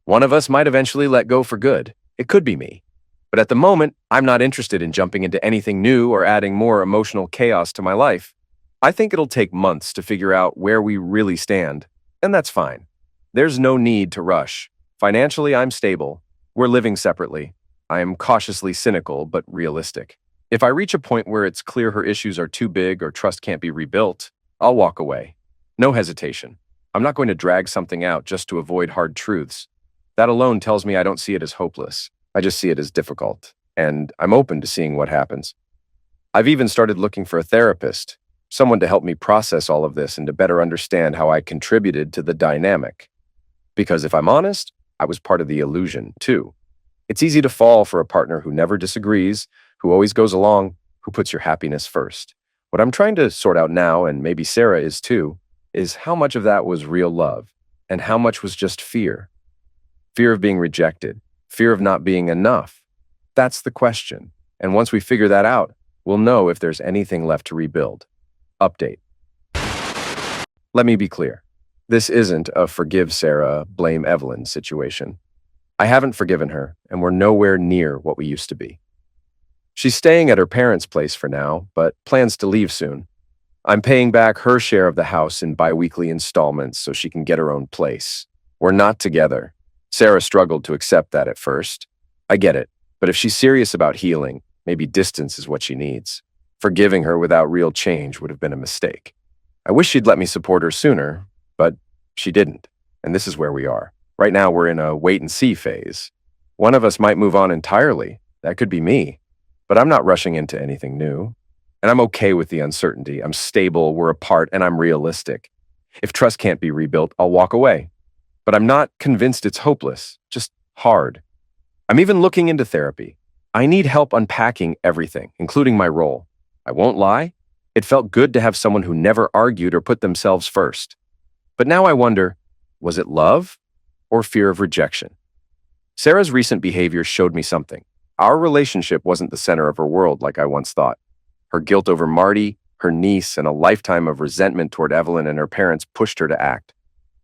One of us might eventually let go for good. It could be me. But at the moment, I'm not interested in jumping into anything new or adding more emotional chaos to my life. I think it'll take months to figure out where we really stand, and that's fine. There's no need to rush. Financially, I'm stable. We're living separately. I am cautiously cynical, but realistic. If I reach a point where it's clear her issues are too big or trust can't be rebuilt, I'll walk away. No hesitation. I'm not going to drag something out just to avoid hard truths. That alone tells me I don't see it as hopeless. I just see it as difficult, and I'm open to seeing what happens. I've even started looking for a therapist, someone to help me process all of this and to better understand how I contributed to the dynamic. Because if I'm honest, I was part of the illusion, too. It's easy to fall for a partner who never disagrees, who always goes along, who puts your happiness first. What I'm trying to sort out now, and maybe Sarah is too, is how much of that was real love and how much was just fear. Fear of being rejected, fear of not being enough. That's the question. And once we figure that out, we'll know if there's anything left to rebuild. Update. Let me be clear. This isn't a forgive Sarah, blame Evelyn situation. I haven't forgiven her, and we're nowhere near what we used to be. She's staying at her parents' place for now, but plans to leave soon. I'm paying back her share of the house in bi-weekly installments so she can get her own place. We're not together. Sarah struggled to accept that at first. I get it, but if she's serious about healing, maybe distance is what she needs. Forgiving her without real change would have been a mistake. I wish she'd let me support her sooner, but she didn't, and this is where we are. Right now, we're in a wait-and-see phase. One of us might move on entirely. That could be me. But I'm not rushing into anything new. And I'm okay with the uncertainty. I'm stable, we're apart, and I'm realistic. If trust can't be rebuilt, I'll walk away. But I'm not convinced it's hopeless, just hard. I'm even looking into therapy. I need help unpacking everything, including my role. I won't lie. It felt good to have someone who never argued or put themselves first. But now I wonder, was it love or fear of rejection? Sarah's recent behavior showed me something. Our relationship wasn't the center of her world like I once thought. Her guilt over Marty, her niece, and a lifetime of resentment toward Evelyn and her parents pushed her to act.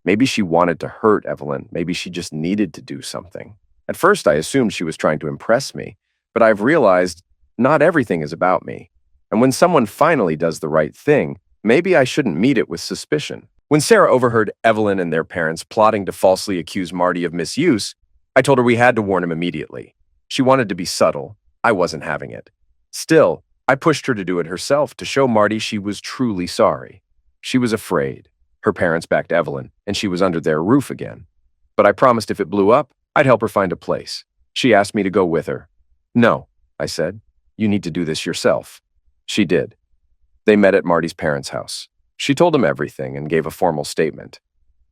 Maybe she wanted to hurt Evelyn. Maybe she just needed to do something. At first, I assumed she was trying to impress me, but I've realized not everything is about me. And when someone finally does the right thing, maybe I shouldn't meet it with suspicion. When Sarah overheard Evelyn and their parents plotting to falsely accuse Marty of misuse, I told her we had to warn him immediately. She wanted to be subtle. I wasn't having it. Still, I pushed her to do it herself to show Marty she was truly sorry. She was afraid. Her parents backed Evelyn, and she was under their roof again. But I promised if it blew up, I'd help her find a place. She asked me to go with her. No, I said. You need to do this yourself. She did. They met at Marty's parents' house. She told him everything and gave a formal statement.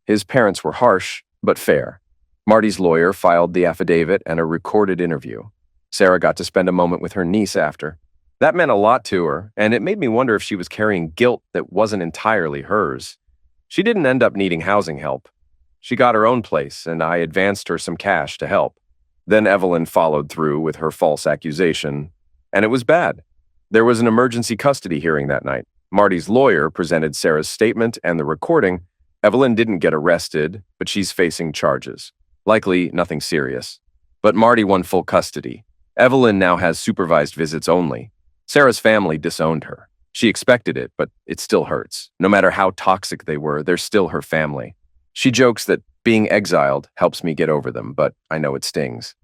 His parents were harsh, but fair. Marty's lawyer filed the affidavit and a recorded interview. Sarah got to spend a moment with her niece after. That meant a lot to her, and it made me wonder if she was carrying guilt that wasn't entirely hers. She didn't end up needing housing help. She got her own place, and I advanced her some cash to help. Then Evelyn followed through with her false accusation, and it was bad. There was an emergency custody hearing that night. Marty's lawyer presented Sarah's statement and the recording. Evelyn didn't get arrested, but she's facing charges. Likely nothing serious. But Marty won full custody. Evelyn now has supervised visits only. Sarah's family disowned her. She expected it, but it still hurts. No matter how toxic they were, they're still her family. She jokes that being exiled helps me get over them, but I know it stings.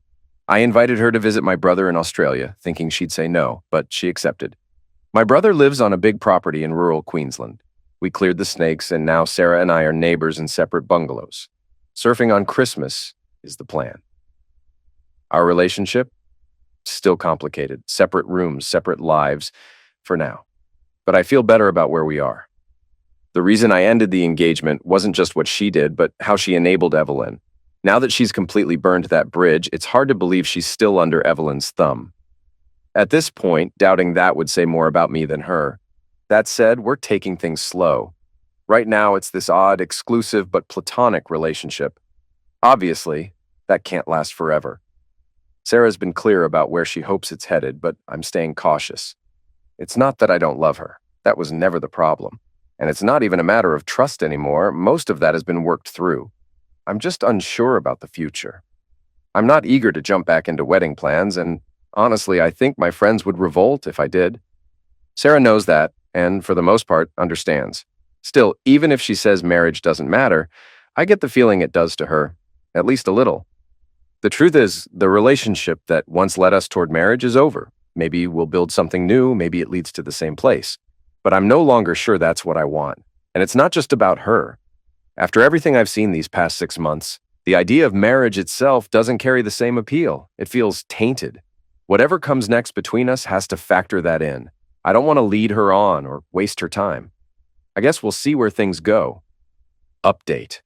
I invited her to visit my brother in Australia, thinking she'd say no, but she accepted. My brother lives on a big property in rural Queensland. We cleared the snakes, and now Sarah and I are neighbors in separate bungalows. Surfing on Christmas is the plan. Our relationship? Still complicated. Separate rooms, separate lives, for now. But I feel better about where we are. The reason I ended the engagement wasn't just what she did, but how she enabled Evelyn. Now that she's completely burned that bridge, it's hard to believe she's still under Evelyn's thumb. At this point, doubting that would say more about me than her. That said, we're taking things slow. Right now, it's this odd, exclusive, but platonic relationship. Obviously, that can't last forever. Sarah's been clear about where she hopes it's headed, but I'm staying cautious. It's not that I don't love her. That was never the problem. And it's not even a matter of trust anymore. Most of that has been worked through. I'm just unsure about the future. I'm not eager to jump back into wedding plans, and honestly, I think my friends would revolt if I did. Sarah knows that, and for the most part, understands. Still, even if she says marriage doesn't matter, I get the feeling it does to her, at least a little. The truth is, the relationship that once led us toward marriage is over. Maybe we'll build something new, maybe it leads to the same place. But I'm no longer sure that's what I want. And it's not just about her. After everything I've seen these past 6 months, the idea of marriage itself doesn't carry the same appeal. It feels tainted. Whatever comes next between us has to factor that in. I don't want to lead her on or waste her time. I guess we'll see where things go. Update.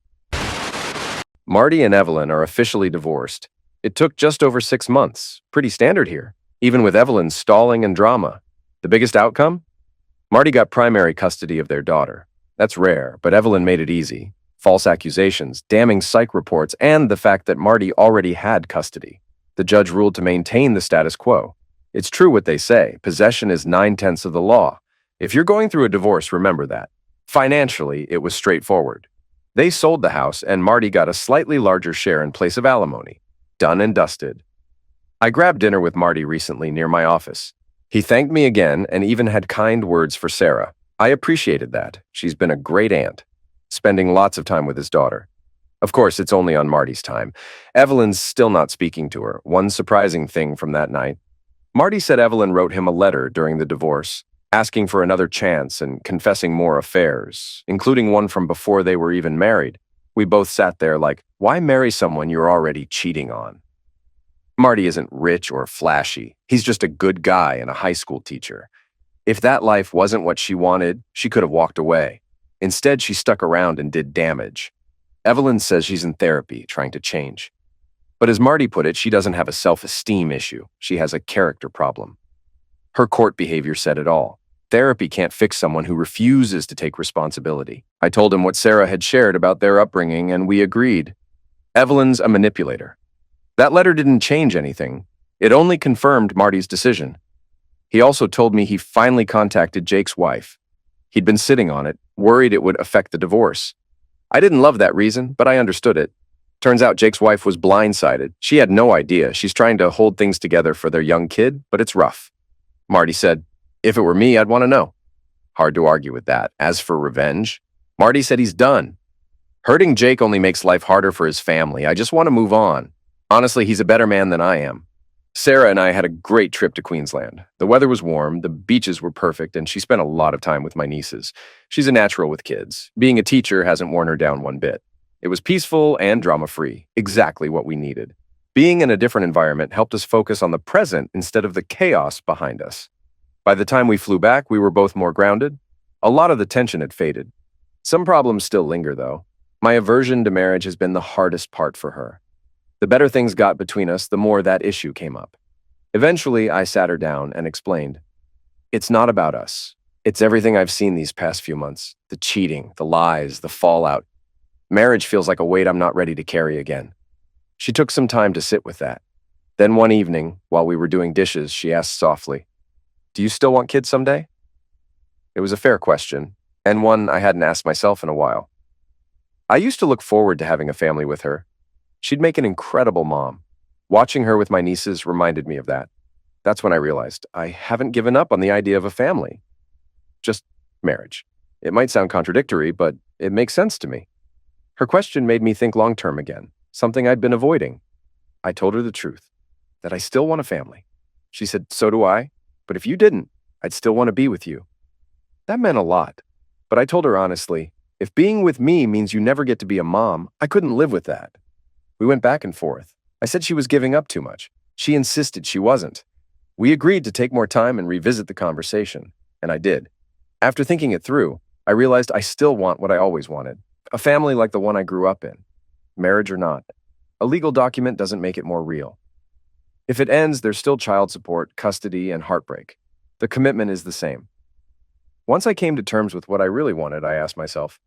Marty and Evelyn are officially divorced. It took just over 6 months. Pretty standard here, even with Evelyn's stalling and drama. The biggest outcome? Marty got primary custody of their daughter. That's rare, but Evelyn made it easy. False accusations, damning psych reports, and the fact that Marty already had custody. The judge ruled to maintain the status quo. It's true what they say, possession is 9/10 of the law. If you're going through a divorce, remember that. Financially, it was straightforward. They sold the house, and Marty got a slightly larger share in place of alimony. Done and dusted. I grabbed dinner with Marty recently near my office. He thanked me again and even had kind words for Sarah. I appreciated that. She's been a great aunt, spending lots of time with his daughter. Of course, it's only on Marty's time. Evelyn's still not speaking to her. One surprising thing from that night. Marty said Evelyn wrote him a letter during the divorce, asking for another chance and confessing more affairs, including one from before they were even married. We both sat there like, why marry someone you're already cheating on? Marty isn't rich or flashy. He's just a good guy and a high school teacher. If that life wasn't what she wanted, she could have walked away. Instead, she stuck around and did damage. Evelyn says she's in therapy, trying to change. But as Marty put it, she doesn't have a self-esteem issue. She has a character problem. Her court behavior said it all. Therapy can't fix someone who refuses to take responsibility. I told him what Sarah had shared about their upbringing, and we agreed. Evelyn's a manipulator. That letter didn't change anything. It only confirmed Marty's decision. He also told me he finally contacted Jake's wife. He'd been sitting on it, worried it would affect the divorce. I didn't love that reason, but I understood it. Turns out Jake's wife was blindsided. She had no idea. She's trying to hold things together for their young kid, but it's rough. Marty said, if it were me, I'd want to know. Hard to argue with that. As for revenge, Marty said he's done. Hurting Jake only makes life harder for his family. I just want to move on. Honestly, he's a better man than I am. Sarah and I had a great trip to Queensland. The weather was warm, the beaches were perfect, and she spent a lot of time with my nieces. She's a natural with kids. Being a teacher hasn't worn her down one bit. It was peaceful and drama-free, exactly what we needed. Being in a different environment helped us focus on the present instead of the chaos behind us. By the time we flew back, we were both more grounded. A lot of the tension had faded. Some problems still linger, though. My aversion to marriage has been the hardest part for her. The better things got between us, the more that issue came up. Eventually, I sat her down and explained, it's not about us. It's everything I've seen these past few months. The cheating, the lies, the fallout. Marriage feels like a weight I'm not ready to carry again. She took some time to sit with that. Then one evening, while we were doing dishes, she asked softly, do you still want kids someday? It was a fair question, and one I hadn't asked myself in a while. I used to look forward to having a family with her. She'd make an incredible mom. Watching her with my nieces reminded me of that. That's when I realized I haven't given up on the idea of a family. Just marriage. It might sound contradictory, but it makes sense to me. Her question made me think long-term again, something I'd been avoiding. I told her the truth, that I still want a family. She said, so do I, but if you didn't, I'd still want to be with you. That meant a lot, but I told her honestly, if being with me means you never get to be a mom, I couldn't live with that. We went back and forth. I said she was giving up too much. She insisted she wasn't. We agreed to take more time and revisit the conversation, and I did. After thinking it through, I realized I still want what I always wanted, a family like the one I grew up in. Marriage or not, a legal document doesn't make it more real. If it ends, there's still child support, custody, and heartbreak. The commitment is the same. Once I came to terms with what I really wanted, I asked myself,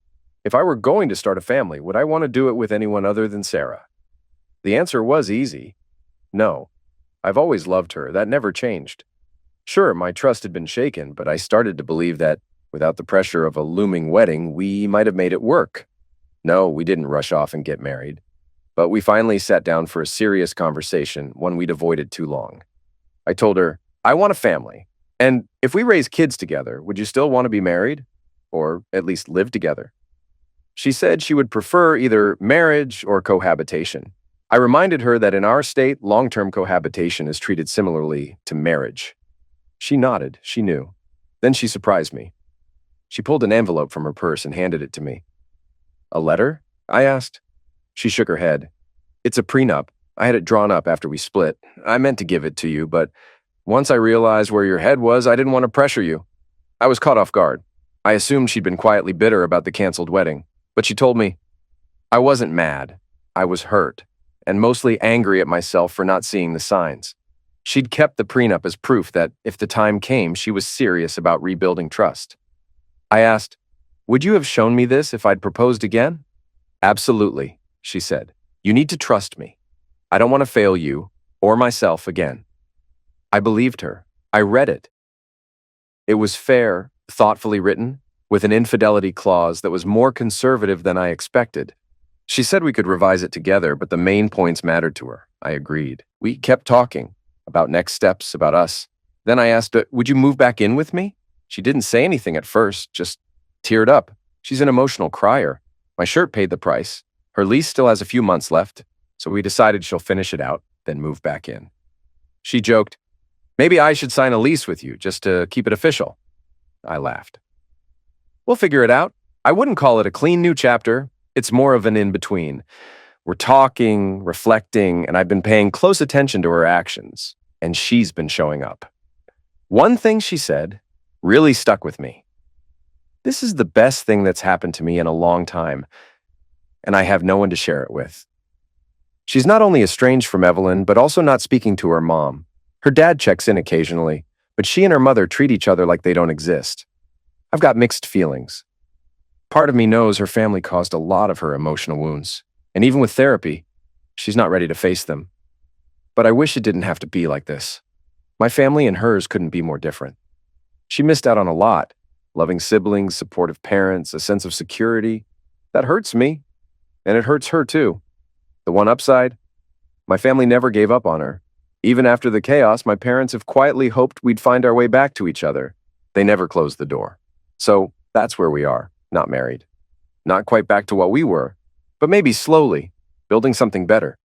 if I were going to start a family, would I want to do it with anyone other than Sarah? The answer was easy. No. I've always loved her. That never changed. Sure, my trust had been shaken, but I started to believe that, without the pressure of a looming wedding, we might have made it work. No, we didn't rush off and get married. But we finally sat down for a serious conversation, one we'd avoided too long. I told her, I want a family. And if we raise kids together, would you still want to be married? Or at least live together? She said she would prefer either marriage or cohabitation. I reminded her that in our state, long-term cohabitation is treated similarly to marriage. She nodded. She knew. Then she surprised me. She pulled an envelope from her purse and handed it to me. A letter? I asked. She shook her head. It's a prenup. I had it drawn up after we split. I meant to give it to you, but once I realized where your head was, I didn't want to pressure you. I was caught off guard. I assumed she'd been quietly bitter about the canceled wedding, but she told me, I wasn't mad. I was hurt, and mostly angry at myself for not seeing the signs. She'd kept the prenup as proof that, if the time came, she was serious about rebuilding trust. I asked, would you have shown me this if I'd proposed again? Absolutely, she said. You need to trust me. I don't want to fail you or myself again. I believed her. I read it. It was fair, thoughtfully written, with an infidelity clause that was more conservative than I expected. She said we could revise it together, but the main points mattered to her. I agreed. We kept talking about next steps, about us. Then I asked, would you move back in with me? She didn't say anything at first, just teared up. She's an emotional crier. My shirt paid the price. Her lease still has a few months left, so we decided she'll finish it out, then move back in. She joked, maybe I should sign a lease with you, just to keep it official. I laughed. We'll figure it out. I wouldn't call it a clean new chapter. It's more of an in-between. We're talking, reflecting, and I've been paying close attention to her actions, and she's been showing up. One thing she said really stuck with me. This is the best thing that's happened to me in a long time, and I have no one to share it with. She's not only estranged from Evelyn, but also not speaking to her mom. Her dad checks in occasionally, but she and her mother treat each other like they don't exist. I've got mixed feelings. Part of me knows her family caused a lot of her emotional wounds, and even with therapy, she's not ready to face them. But I wish it didn't have to be like this. My family and hers couldn't be more different. She missed out on a lot. Loving siblings, supportive parents, a sense of security. That hurts me, and it hurts her too. The one upside? My family never gave up on her. Even after the chaos, my parents have quietly hoped we'd find our way back to each other. They never closed the door. So that's where we are, not married. Not quite back to what we were, but maybe slowly, building something better.